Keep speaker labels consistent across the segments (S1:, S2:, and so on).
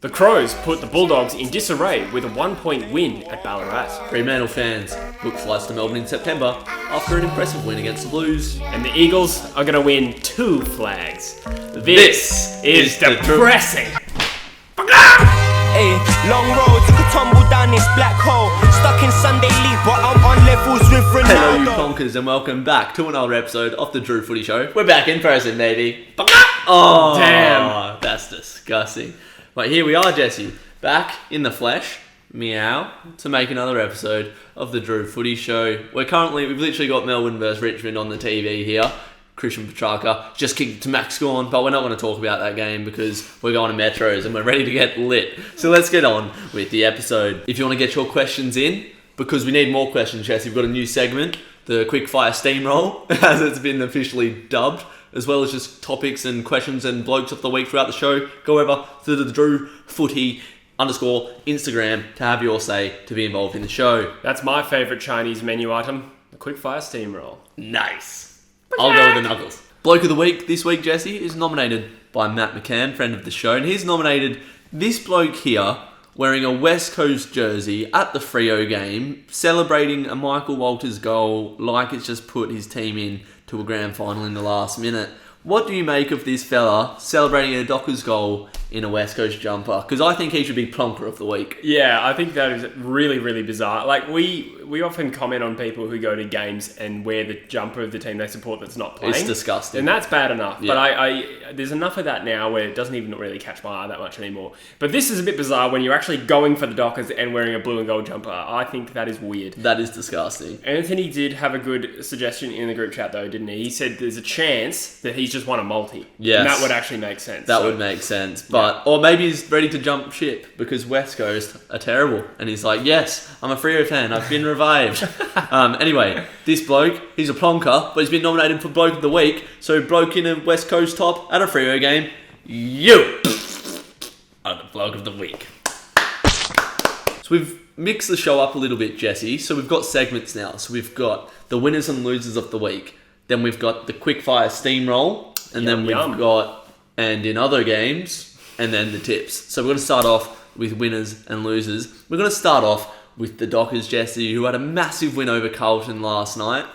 S1: The Crows put the Bulldogs in disarray with a 1-point win at Ballarat.
S2: Fremantle fans book flights to Melbourne in September after an impressive win against the Blues.
S1: And the Eagles are going to win 2 flags. This is depressing.
S3: Hey, long road, took a tumble down this black hole. Stuck in Sunday League, but I'm on levels with Ronaldo.
S2: Hello, you conkers, and welcome back to another episode of the DrewFooty Show. We're back in person, baby. Oh,
S1: damn.
S2: That's disgusting. But here we are, Jesse, back in the flesh, meow, to make another episode of the DrewFooty Show. We've literally got Melbourne versus Richmond on the TV here. Christian Petrarca just kicked it to Max Gorn, but we're not going to talk about that game because we're going to Metros and we're ready to get lit. So let's get on with the episode. If you want to get your questions in, because we need more questions, Jesse, we've got a new segment, the Quickfire Steamroll, as it's been officially dubbed, as well as just topics and questions and blokes of the week throughout the show. Go over to the DrewFooty _ Instagram to have your say to be involved in the show.
S1: That's my favourite Chinese menu item, the Quickfire Steamroll.
S2: Nice. I'll go with the knuckles. Bloke of the week this week, Jesse, is nominated by Matt McCann, friend of the show, and he's nominated this bloke here wearing a West Coast jersey at the Freo game, celebrating a Michael Walters goal like it's just put his team in to a grand final in the last minute. What do you make of this fella celebrating a Dockers goal in a West Coast jumper? Because I think he should be plonker of the week.
S1: Yeah, I think that is really, really bizarre. Like, we often comment on people who go to games and wear the jumper of the team they support that's not playing.
S2: It's disgusting.
S1: And that's bad enough.
S2: Yeah.
S1: But there's enough of that now where it doesn't even really catch my eye that much anymore. But this is a bit bizarre when you're actually going for the Dockers and wearing a blue and gold jumper. I think that is weird.
S2: That is disgusting.
S1: Anthony did have a good suggestion in the group chat though, didn't he? He said there's a chance that he's just won a multi.
S2: Yes.
S1: And that would actually make sense.
S2: That would make sense. But or maybe he's ready to jump ship because West Coast are terrible. And he's like, yes, I'm a Freo fan. I've been revived. Anyway, this bloke, he's a plonker, but he's been nominated for Bloke of the Week. So bloke in a West Coast top at a Freo game, you are the Bloke of the Week. So we've mixed the show up a little bit, Jesse. So we've got segments now. So we've got the winners and losers of the week. Then we've got the Quickfire Steamroll. And then we've got, and in other games, and then the tips. So we're going to start off with winners and losers. We're going to start off with the Dockers, Jesse, who had a massive win over Carlton last night.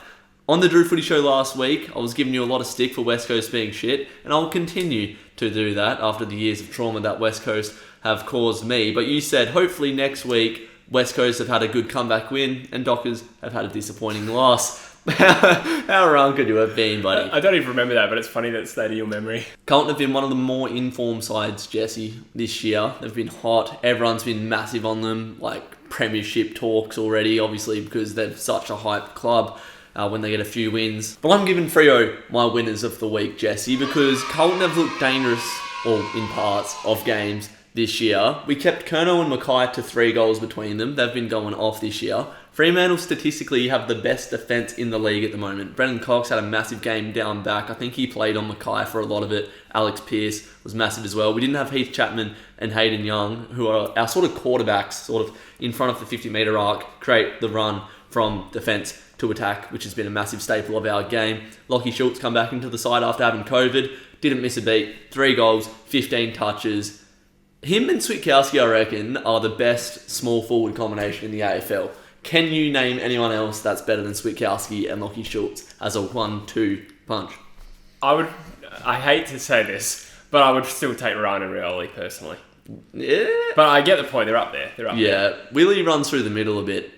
S2: On the DrewFooty Show last week, I was giving you a lot of stick for West Coast being shit, and I'll continue to do that after the years of trauma that West Coast have caused me. But you said, hopefully next week, West Coast have had a good comeback win, and Dockers have had a disappointing loss. How wrong could you have been, buddy?
S1: I don't even remember that, but it's funny that it stayed in your memory.
S2: Carlton have been one of the more informed sides, Jesse, this year. They've been hot. Everyone's been massive on them, like Premiership talks already, obviously, because they're such a hype club when they get a few wins. But I'm giving Freo my winners of the week, Jesse, because Carlton have looked dangerous, or in parts, of games this year. We kept Curnow and Mackay to 3 goals between them. They've been going off this year. Fremantle statistically have the best defence in the league at the moment. Brendan Cox had a massive game down back. I think he played on Mackay for a lot of it. Alex Pearce was massive as well. We didn't have Heath Chapman and Hayden Young, who are our sort of quarterbacks, sort of in front of the 50-metre arc, create the run from defence to attack, which has been a massive staple of our game. Lachie Schultz come back into the side after having COVID. Didn't miss a beat. 3 goals, 15 touches. Him and Switkowski, I reckon, are the best small forward combination in the AFL. Can you name anyone else that's better than Switkowski and Lachie Schultz as a 1-2 punch?
S1: I hate to say this, but I would still take Ryan and Rioli personally.
S2: Yeah.
S1: But I get the point. They're up there.
S2: Yeah. Willie runs through the middle a bit.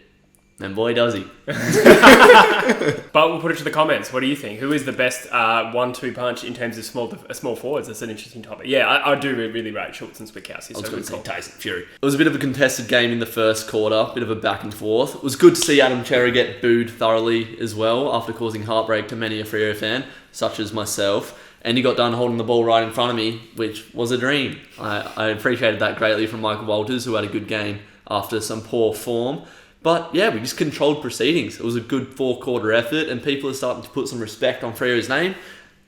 S2: And boy, does he.
S1: But we'll put it to the comments. What do you think? Who is the best 1-2 punch in terms of small forwards? That's an interesting topic. Yeah, I do really rate Schultz and Switkowski.
S2: I was going to say Tyson Fury. It was a bit of a contested game in the first quarter, bit of a back and forth. It was good to see Adam Cherry get booed thoroughly as well after causing heartbreak to many a Freo fan, such as myself. And he got done holding the ball right in front of me, which was a dream. I appreciated that greatly from Michael Walters, who had a good game after some poor form. But yeah, we just controlled proceedings. It was a good 4-quarter effort, and people are starting to put some respect on Freo's name.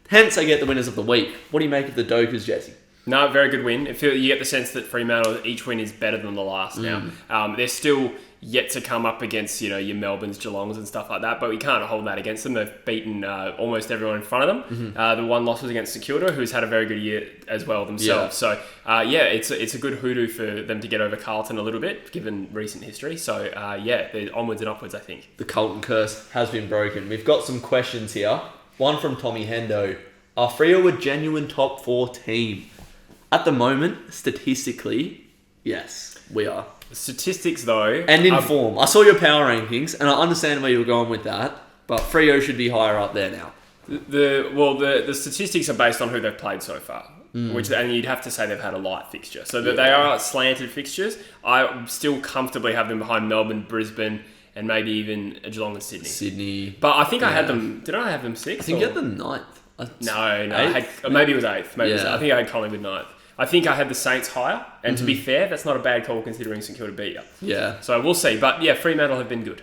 S2: Hence, I get the winners of the week. What do you make of the Dockers, Jesse?
S1: No, very good win. You get the sense that Fremantle, each win is better than the last now. They're still yet to come up against, your Melbournes, Geelongs and stuff like that, but we can't hold that against them. They've beaten almost everyone in front of them. The one loss was against St Kilda, who's had a very good year as well themselves. So, it's a good hoodoo for them to get over Carlton a little bit, given recent history. So, they're onwards and upwards, I think.
S2: The Carlton curse has been broken. We've got some questions here. One from Tommy Hendo. Are Freo a genuine top 4 team? At the moment, statistically, yes, we are.
S1: Statistics, though...
S2: And in form. I saw your power rankings, and I understand where you were going with that, but Freo should be higher up there now.
S1: The statistics are based on who they've played so far, and you'd have to say they've had a light fixture. So that they are slanted fixtures. I still comfortably have them behind Melbourne, Brisbane, and maybe even Geelong and Sydney. But I think I had them... Did I have them 6th?
S2: I think you had them 9th.
S1: No. Maybe it was 8th. I think I had Collingwood 9th. I think I had the Saints higher, and to be fair, that's not a bad call considering St Kilda beat you.
S2: Yeah.
S1: So we'll see. But Fremantle have been good.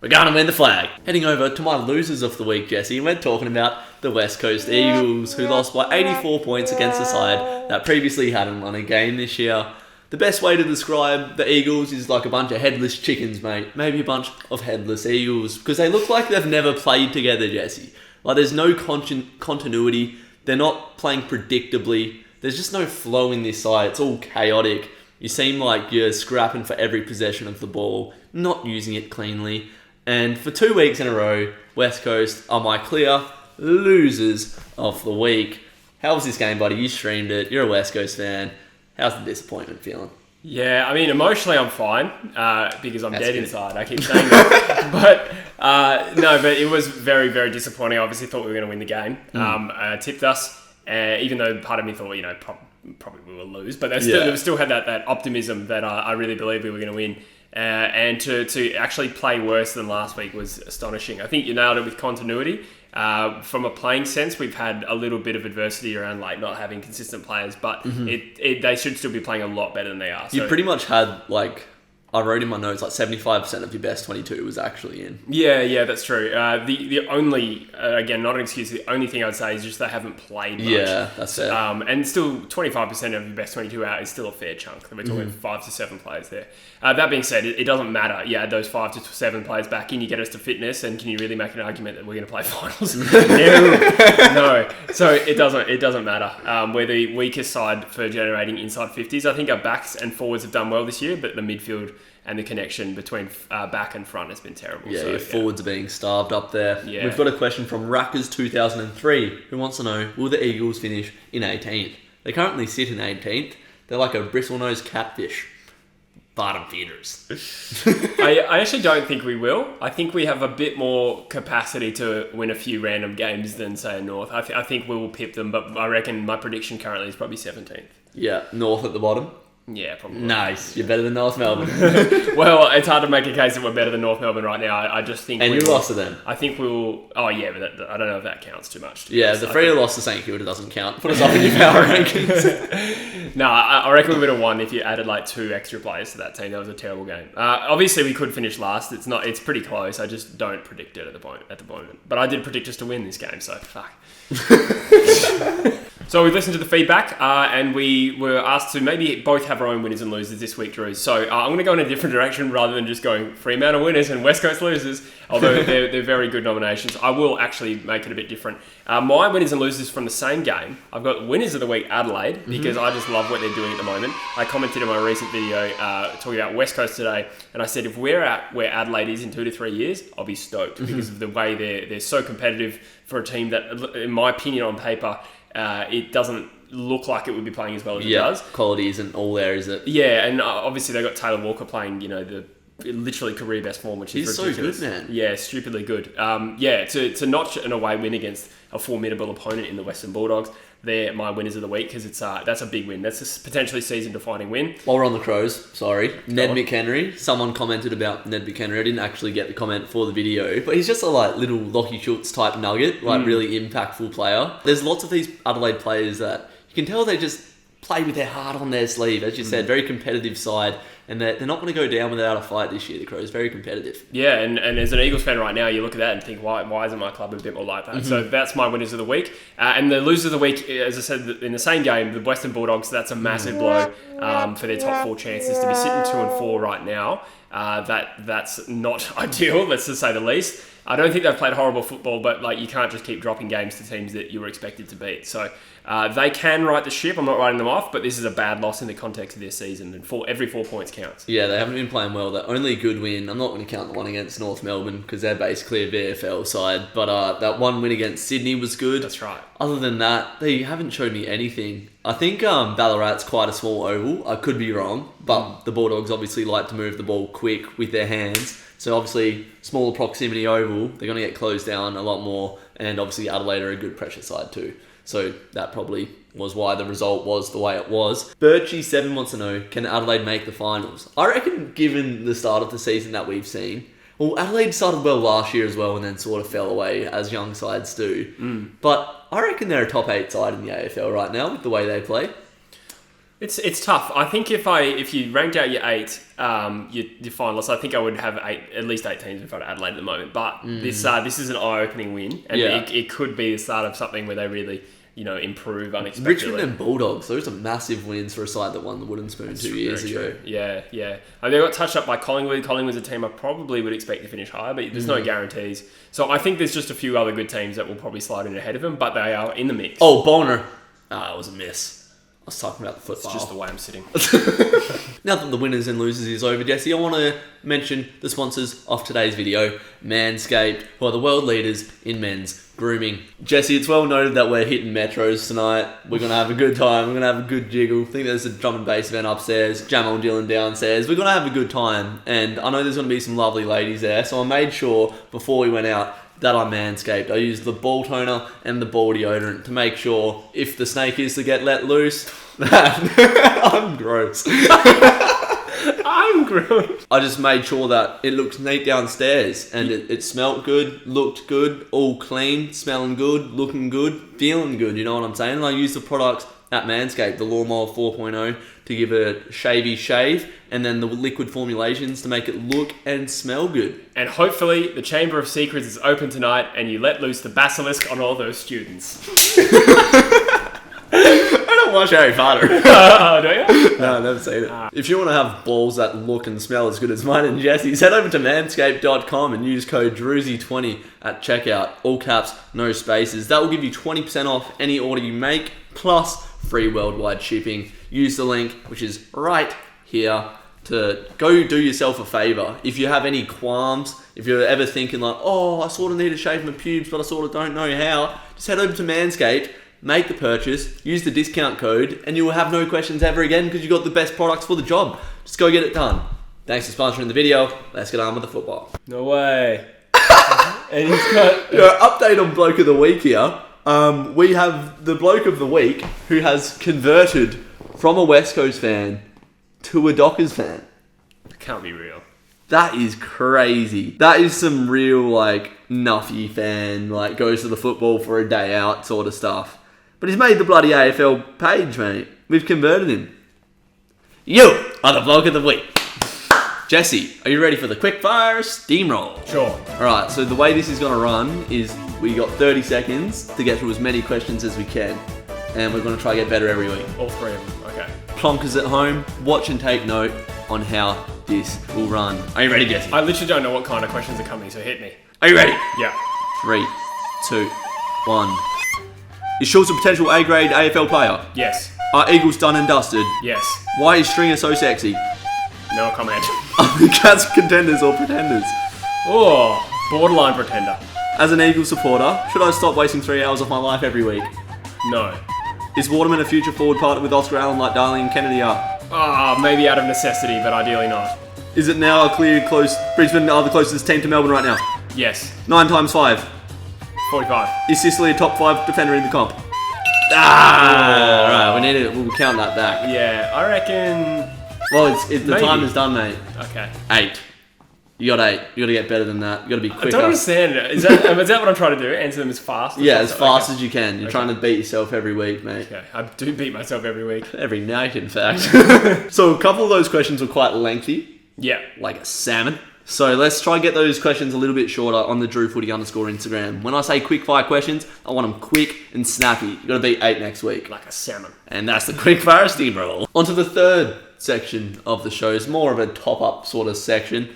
S2: We're going to win the flag. Heading over to my losers of the week, Jesse, and we're talking about the West Coast Eagles, who lost by 84 points against a side that previously hadn't won a game this year. The best way to describe the Eagles is like a bunch of headless chickens, mate. Maybe a bunch of headless Eagles, because they look like they've never played together, Jesse. Like, there's no continuity. They're not playing predictably. There's just no flow in this side. It's all chaotic. You seem like you're scrapping for every possession of the ball, not using it cleanly. And for 2 weeks in a row, West Coast are my clear losers of the week. How was this game, buddy? You streamed it. You're a West Coast fan. How's the disappointment feeling?
S1: Yeah, I mean, emotionally I'm fine because I'm dead inside. I keep saying that. But it was very, very disappointing. I obviously thought we were going to win the game. Tipped us. Even though part of me thought, probably we will lose, but they still had that optimism that I really believed we were going to win. And to actually play worse than last week was astonishing. I think you nailed it with continuity. From a playing sense, we've had a little bit of adversity around not having consistent players, but they should still be playing a lot better than they are.
S2: You pretty much had I wrote in my notes 75% of your best 22 was actually in.
S1: Yeah, that's true. The only, again, not an excuse, the only thing I'd say is just they haven't played much.
S2: Yeah, that's it.
S1: And still 25% of your best 22 out is still a fair chunk. We're talking 5 to 7 players there. That being said, it doesn't matter. You add those 5 to 7 players back in, you get us to fitness, and can you really make an argument that we're going to play finals? No. So it doesn't matter. We're the weakest side for generating inside 50s. I think our backs and forwards have done well this year, but the midfield and the connection between back and front has been terrible.
S2: Yeah, your forwards are being starved up there.
S1: Yeah.
S2: We've got a question from Rackers2003 who wants to know, will the Eagles finish in 18th? They currently sit in 18th. They're like a bristlenose catfish. Bottom feeders.
S1: I actually don't think we will. I think we have a bit more capacity to win a few random games than, say, North. I think we will pip them, but I reckon my prediction currently is probably 17th.
S2: Yeah, North at the bottom.
S1: Yeah, probably.
S2: Nice. You're better than North Melbourne.
S1: Well, it's hard to make a case that we're better than North Melbourne right now. I just think...
S2: And you lost to them.
S1: I think we'll... Oh, yeah, but I don't know if that counts too much.
S2: Yeah, the Freo loss to St Kilda doesn't count. Put us up in your power rankings.
S1: No, I reckon we would have won if you added 2 extra players to that team. That was a terrible game. Obviously, we could finish last. It's pretty close. I just don't predict it at the moment. But I did predict us to win this game, so fuck. So we listened to the feedback and we were asked to maybe both have our own winners and losers this week, Drew. So I'm going to go in a different direction rather than just going Fremantle winners and West Coast losers, although they're very good nominations. I will actually make it a bit different. My winners and losers from the same game, I've got winners of the week, Adelaide, because I just love what they're doing at the moment. I commented in my recent video talking about West Coast today, and I said if we're at where Adelaide is in 2 to 3 years, I'll be stoked because of the way they're so competitive for a team that, in my opinion, on paper, it doesn't look like it would be playing as well as it does.
S2: Quality isn't all there, is it?
S1: Yeah, and obviously they got Taylor Walker playing, the literally career best form, which is ridiculous.
S2: So good, man.
S1: Yeah, stupidly good. To notch an away win against a formidable opponent in the Western Bulldogs, they're my winners of the week because that's a big win. That's a potentially season-defining win.
S2: While we're on the Crows, Ned McHenry. Someone commented about Ned McHenry. I didn't actually get the comment for the video, but he's just a little Lockie Schultz type nugget, really impactful player. There's lots of these Adelaide players that you can tell they just play with their heart on their sleeve. As you said, very competitive side. And they're not going to go down without a fight this year, the Crows. Very competitive.
S1: Yeah, and as an Eagles fan right now, you look at that and think, why isn't my club a bit more like that? So that's my winners of the week. And the losers of the week, as I said, in the same game, the Western Bulldogs, that's a massive blow for their top 4 chances to be sitting 2-4 right now. That's not ideal, let's just say the least. I don't think they've played horrible football, but like you can't just keep dropping games to teams that you were expected to beat. So they can right the ship. I'm not writing them off, but this is a bad loss in the context of their season, and every 4 points counts.
S2: Yeah, they haven't been playing well. The only good win, I'm not going to count the one against North Melbourne because they're basically a VFL side, but that one win against Sydney was good.
S1: That's right.
S2: Other than that, they haven't showed me anything. I think Ballarat's quite a small oval. I could be wrong, but the Bulldogs obviously like to move the ball quick with their hands. So obviously, smaller proximity oval, they're going to get closed down a lot more. And obviously, Adelaide are a good pressure side too. So that probably was why the result was the way it was. Birchie7 wants to know, can Adelaide make the finals? I reckon, given the start of the season that we've seen, well, Adelaide started well last year as well and then sort of fell away, as young sides do. But I reckon they're a top 8 side in the AFL right now with the way they play.
S1: It's tough. I think if you ranked out your 8, your finalists, I think I would have at least 8 teams in front of Adelaide at the moment. But this is an eye-opening win, and it could be the start of something where they really improve unexpectedly.
S2: Richmond and Bulldogs, those are massive wins for a side that won the Wooden Spoon 2 years ago.
S1: Yeah. I mean, they got touched up by Collingwood. Collingwood's a team I probably would expect to finish higher, but there's no guarantees. So I think there's just a few other good teams that will probably slide in ahead of them, but they are in the mix.
S2: Oh, Bonner. It was a miss. I was talking about the football.
S1: It's just the way I'm sitting.
S2: Now that the winners and losers is over, Jesse, I want to mention the sponsors of today's video, Manscaped, who are the world leaders in men's grooming. Jesse, it's well noted that we're hitting metros tonight. We're going to have a good time. We're going to have a good jiggle. I think there's a drum and bass event upstairs, Jamal and Dylan downstairs. We're going to have a good time, and I know there's going to be some lovely ladies there, so I made sure before we went out that I manscaped. I used the ball toner and the ball deodorant to make sure if the snake is to get let loose, I'm gross.
S1: I'm gross.
S2: I just made sure that it looked neat downstairs and it smelled good, looked good, all clean, smelling good, looking good, feeling good, you know what I'm saying? And I used the products at Manscaped, the Lawnmower 4.0, to give it a shavy shave, and then the liquid formulations to make it look and smell good.
S1: And hopefully the Chamber of Secrets is open tonight and you let loose the basilisk on all those students.
S2: I don't watch Harry Potter.
S1: Do you?
S2: No, I've never seen it. If you want to have balls that look and smell as good as mine and Jesse's, head over to manscaped.com and use code DREWSY20 at checkout. All caps, no spaces. That will give you 20% off any order you make, plus free worldwide shipping. Use the link, which is right here, to go do yourself a favour. If you have any qualms, if you're ever thinking like, I sort of need to shave my pubes, but I sort of don't know how, just head over to Manscaped, make the purchase, use the discount code, and you will have no questions ever again because you've got the best products for the job. Just go get it done. Thanks for sponsoring the video. Let's get on with the football.
S1: No way. And he's got...
S2: Update on Bloke of the Week here. We have the Bloke of the Week who has converted from a West Coast fan to a Dockers fan.
S1: It can't be real.
S2: That is crazy. That is some real, nuffy fan, goes to the football for a day out sort of stuff. But he's made the bloody AFL page, mate. We've converted him. You are the Bloke of the Week. Jesse, are you ready for the Quickfire Steamroll?
S1: Sure.
S2: Alright, so the way this is going to run is we got 30 seconds to get through as many questions as we can. And we're going to try to get better every week.
S1: All 3 of them, okay.
S2: Plonkers at home, watch and take note on how this will run. Are you ready, Jesse?
S1: I literally don't know what kind of questions are coming, so hit me.
S2: Are you ready?
S1: Yeah.
S2: 3, 2, 1. Is Schultz a potential A-grade AFL player?
S1: Yes.
S2: Are Eagles done and dusted?
S1: Yes.
S2: Why is Stringer so sexy?
S1: No comment.
S2: Are the Cats contenders or pretenders?
S1: Oh, borderline pretender.
S2: As an Eagles supporter, should I stop wasting 3 hours of my life every week?
S1: No.
S2: Is Waterman a future forward partner with Oscar Allen like Darling and Kennedy are?
S1: Maybe out of necessity, but ideally not.
S2: Is it now a clear close... Brisbane are the closest team to Melbourne right now?
S1: Yes.
S2: 9 times 5.
S1: 45.
S2: Is Sicily a top 5 defender in the comp? Alright, we'll count that back.
S1: Yeah, I reckon...
S2: Well, the
S1: Maybe.
S2: time is done, mate.
S1: Okay.
S2: 8. You gotta get better than that. You gotta be quicker.
S1: I don't understand. Is that what I'm trying to do? Answer them as fast?
S2: As fast as you can. You're trying to beat yourself every week, mate.
S1: Okay, I do beat myself every week.
S2: Every night, in fact. So a couple of those questions were quite lengthy.
S1: Yeah.
S2: Like a salmon. So let's try and get those questions a little bit shorter on the DrewFooty _ Instagram. When I say quickfire questions, I want them quick and snappy. You got to beat 8 next week.
S1: Like a salmon.
S2: And that's the Quickfire Steamroll. On to the third section of the show. It's more of a top-up sort of section.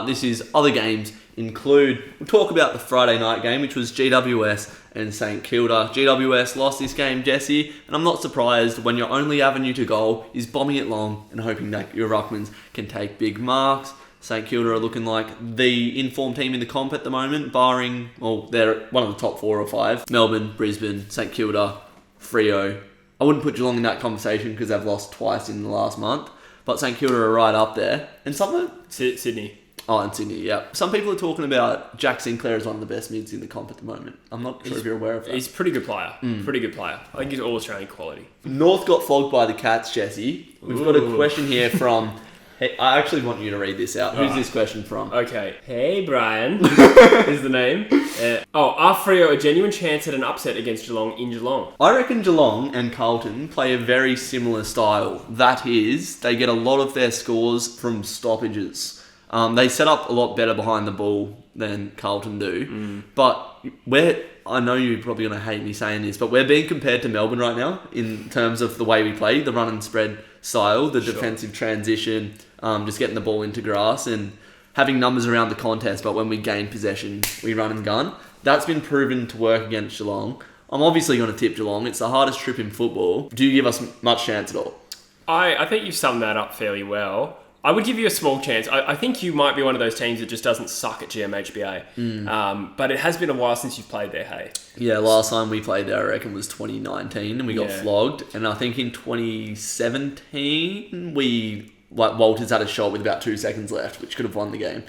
S2: This is other games we'll talk about the Friday night game, which was GWS and St Kilda. GWS lost this game, Jesse, and I'm not surprised when your only avenue to goal is bombing it long and hoping that your ruckmans can take big marks. St Kilda are looking like the informed team in the comp at the moment, barring, they're one of the top 4 or 5. Melbourne, Brisbane, St Kilda, Freo. I wouldn't put Geelong in that conversation because they've lost twice in the last month, but St Kilda are right up there. And
S1: Sydney.
S2: Oh, and Sydney, yeah. Some people are talking about Jack Sinclair as one of the best mids in the comp at the moment. I'm not sure if you're aware of that.
S1: He's a pretty good player. Pretty good player. I think he's all Australian quality.
S2: North got flogged by the Cats, Jesse. We've got a question here from... Hey, I actually want you to read this out. Who's this question from?
S1: Okay. Hey, Brian is the name. Are Freo a genuine chance at an upset against Geelong in Geelong?
S2: I reckon Geelong and Carlton play a very similar style. That is, they get a lot of their scores from stoppages. They set up a lot better behind the ball than Carlton do. But I know you're probably going to hate me saying this, but we're being compared to Melbourne right now in terms of the way we play, the run and spread style, the defensive transition, just getting the ball into grass and having numbers around the contest, but when we gain possession, we run and gun. That's been proven to work against Geelong. I'm obviously going to tip Geelong. It's the hardest trip in football. Do you give us much chance at all?
S1: I think you've summed that up fairly well. I would give you a small chance. I think you might be one of those teams that just doesn't suck at GMHBA. But it has been a while since you've played there, hey?
S2: Yeah, last time we played there, I reckon, was 2019, and we got flogged. And I think in 2017, Walters had a shot with about 2 seconds left, which could have won the game.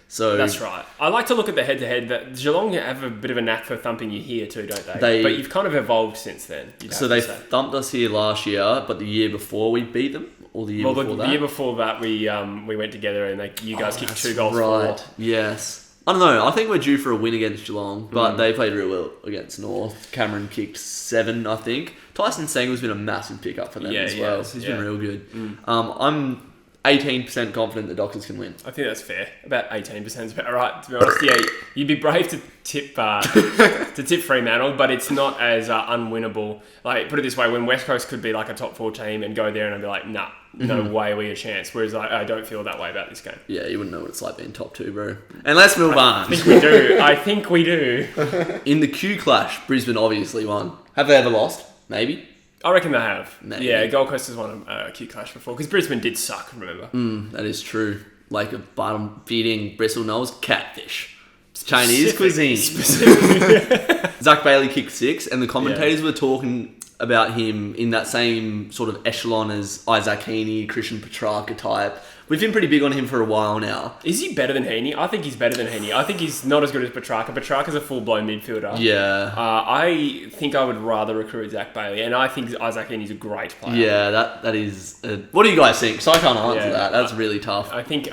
S2: So
S1: that's right. I like to look at the head-to-head. That Geelong have a bit of a knack for thumping you here too, don't they? But you've kind of evolved since then.
S2: So they thumped us here last year, but the year before we beat them? Or the year before that?
S1: The year before that, we went together and you guys kicked 2 goals.
S2: Right, yes. I don't know. I think we're due for a win against Geelong, but they played real well against North. Cameron kicked 7, I think. Tyson Sengel's been a massive pickup for them as well. He's been real good. I'm 18% confident the Dockers can win.
S1: I think that's fair. About 18% is about right, to be honest. Yeah, you'd be brave to tip Fremantle, but it's not as unwinnable. Like, put it this way, when West Coast could be like a top 4 team and go there and I'd be like, nah, no way we a chance. Whereas I don't feel that way about this game.
S2: Yeah, you wouldn't know what it's like being top 2, bro. And let's move on.
S1: I think we do.
S2: In the Q Clash, Brisbane obviously won. Have they ever lost? Maybe.
S1: I reckon they have.
S2: Maybe.
S1: Yeah, Gold Coast has won a Q Clash before because Brisbane did suck, remember?
S2: That is true. Like a bottom feeding bristle nose catfish. It's Chinese cuisine. Zach Bailey kicked 6, and the commentators were talking about him in that same sort of echelon as Isaac Heaney, Christian Petrarca type. We've been pretty big on him for a while now.
S1: Is he better than Heaney? I think he's better than Heaney. I think he's not as good as Petrarca. Petrarca's a full-blown midfielder.
S2: Yeah.
S1: I think I would rather recruit Zach Bailey, and I think Isaac Heaney's a great player.
S2: Yeah, that is... what do you guys think? So I can't answer that. That's really tough.
S1: I think,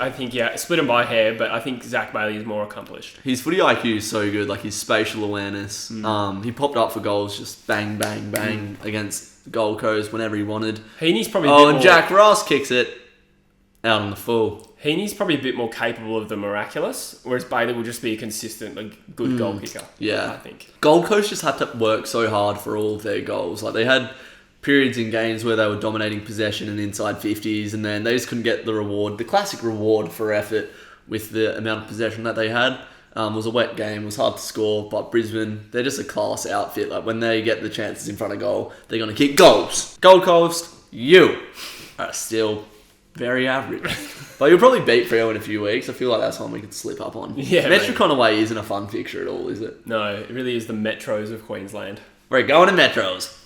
S1: split him by hair, but I think Zach Bailey is more accomplished.
S2: His footy IQ is so good, like his spatial awareness. He popped up for goals, just bang, bang, bang against Gold Coast whenever he wanted.
S1: Heaney's probably
S2: and Jack Ross kicks it out on the full.
S1: Heaney's probably a bit more capable of the miraculous, whereas Bailey will just be a consistent, good goal kicker.
S2: Yeah.
S1: I think. Gold
S2: Coast just had to work so hard for all of their goals. Like, they had periods in games where they were dominating possession and inside 50s, and then they just couldn't get the reward, the classic reward for effort with the amount of possession that they had. It was a wet game, it was hard to score, but Brisbane, they're just a class outfit. Like, when they get the chances in front of goal, they're going to kick goals. Gold Coast, you are still very average. But you'll probably beat Freo in a few weeks. I feel like that's one we could slip up on.
S1: Yeah,
S2: Metricon away isn't a fun fixture at all, is it?
S1: No, it really is the Metros of Queensland.
S2: We're going to Metros.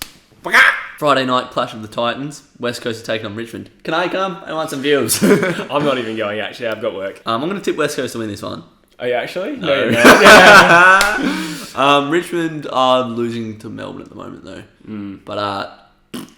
S2: Friday night clash of the Titans. West Coast are taking on Richmond. Can I come? I want some views.
S1: I'm not even going, actually. I've got work.
S2: I'm going to tip West Coast to win this one.
S1: Are you actually?
S2: No, you're not. Richmond are losing to Melbourne at the moment, though. But,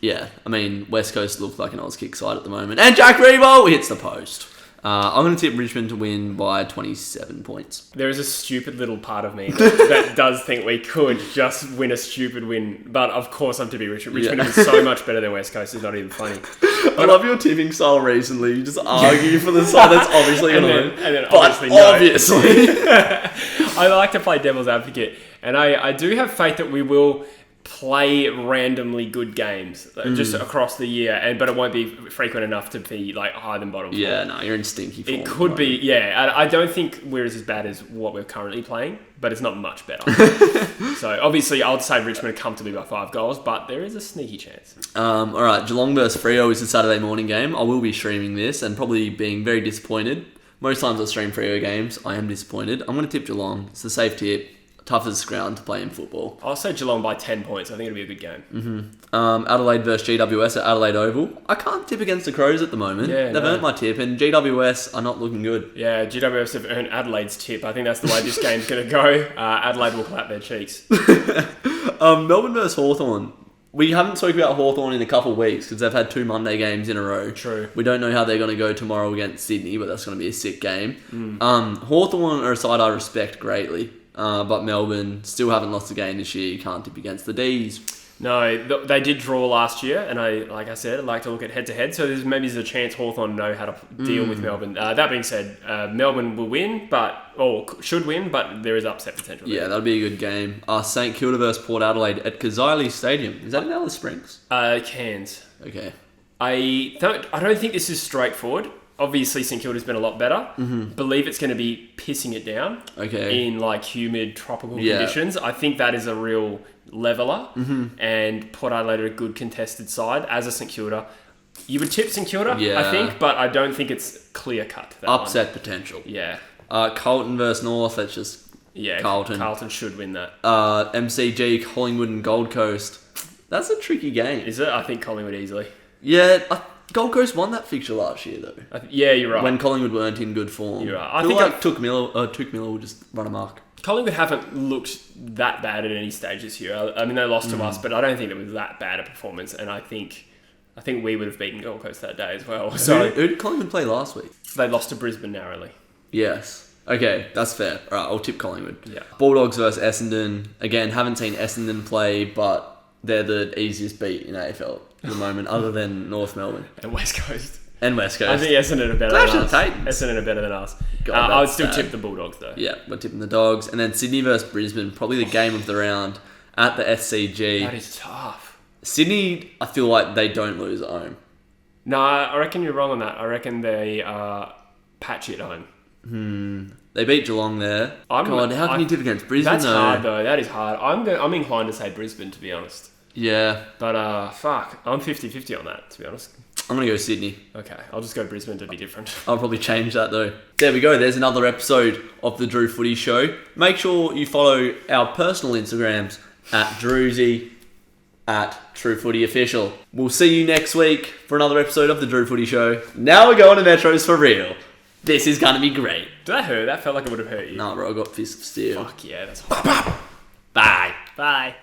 S2: yeah, I mean, West Coast look like an Oz kick side at the moment. And Jack Rebo hits the post. I'm going to tip Richmond to win by 27 points.
S1: There is a stupid little part of me that does think we could just win a stupid win. But of course I'm tipping Richmond. Richmond is so much better than West Coast. It's not even funny.
S2: I love your tipping style recently. You just argue for the side that's obviously going to win.
S1: And then
S2: But
S1: obviously. I like to play devil's advocate. And I do have faith that we will play randomly good games just across the year, but it won't be frequent enough to be like higher than bottom.
S2: Yeah, no, you're in stinky form.
S1: It could be, yeah. I don't think we're as bad as what we're currently playing, but it's not much better. So obviously, I'd say Richmond comfortably by 5 goals, but there is a sneaky chance.
S2: All right, Geelong versus Freo is the Saturday morning game. I will be streaming this and probably being very disappointed. Most times I stream Freo games, I am disappointed. I'm going to tip Geelong. It's a safe tip. Toughest ground to play in football.
S1: I'll say Geelong by 10 points. I think it'll be a good game.
S2: Adelaide versus GWS at Adelaide Oval. I can't tip against the Crows at the moment.
S1: Yeah,
S2: They've earned my tip, and GWS are not looking good.
S1: Yeah, GWS have earned Adelaide's tip. I think that's the way this game's going to go. Adelaide will clap their cheeks.
S2: Melbourne versus Hawthorn. We haven't spoken about Hawthorn in a couple of weeks because they've had 2 Monday games in a row.
S1: True.
S2: We don't know how they're going to go tomorrow against Sydney, but that's going to be a sick game. Hawthorn are a side I respect greatly. But Melbourne still haven't lost a game this year. You can't tip against the D's.
S1: No, they did draw last year, and like I said, I'd like to look at head-to-head, so maybe there's a chance Hawthorn know how to deal with Melbourne. That being said, Melbourne will win, should win, but there is upset potential there.
S2: Yeah, that'll be a good game. St Kilda versus Port Adelaide at Kazali Stadium. Is that in Alice Springs?
S1: Cairns.
S2: Okay.
S1: I don't think this is straightforward. Obviously, St Kilda's been a lot better. Believe it's going to be pissing it down in like humid tropical conditions. I think that is a real leveller. And Port Adelaide are a good contested side. As a St Kilda, you would tip St Kilda, I think, but I don't think it's clear cut.
S2: Upset potential.
S1: Yeah.
S2: Carlton versus North. That's just Carlton.
S1: Carlton should win that.
S2: MCG, Collingwood and Gold Coast. That's a tricky game.
S1: Is it? I think Collingwood easily.
S2: Yeah. Gold Coast won that fixture last year, though.
S1: Yeah, you're right.
S2: When Collingwood weren't in good form.
S1: You're right.
S2: I feel like Took Miller will just run amok.
S1: Collingwood haven't looked that bad at any stage this year. I mean, they lost to us, but I don't think it was that bad a performance. And I think we would have beaten Gold Coast that day as well. So
S2: who did Collingwood play last week?
S1: They lost to Brisbane narrowly.
S2: Yes. Okay, that's fair. All right, I'll tip Collingwood.
S1: Yeah.
S2: Bulldogs versus Essendon. Again, haven't seen Essendon play, but they're the easiest beat in AFL at the moment, other than North Melbourne.
S1: And West Coast.
S2: And West Coast.
S1: I think Essendon are better than us.
S2: Titans.
S1: Essendon are better than us.
S2: God,
S1: I would still tip the Bulldogs, though.
S2: Yeah, we're tipping the Dogs. And then Sydney versus Brisbane, probably the game of the round at the SCG.
S1: That is tough.
S2: Sydney, I feel like they don't lose at home.
S1: No, I reckon you're wrong on that. I reckon they patch it home.
S2: They beat Geelong there. How can you tip against Brisbane?
S1: That's hard, though. That is hard. I'm inclined to say Brisbane, to be honest.
S2: Yeah.
S1: But, fuck. I'm 50-50 on that, to be honest.
S2: I'm going to go Sydney.
S1: Okay, I'll just go Brisbane to be different.
S2: I'll probably change that, though. There we go. There's another episode of the DrewFooty Show. Make sure you follow our personal Instagrams at Drewsy, at DrewFootyOfficial. We'll see you next week for another episode of the DrewFooty Show. Now we're going to Metros for real. This is going to be great.
S1: Did that hurt? That felt like it would have hurt you.
S2: Nah, bro, I got fist of steel.
S1: Fuck yeah, that's hot. Bye. Bye.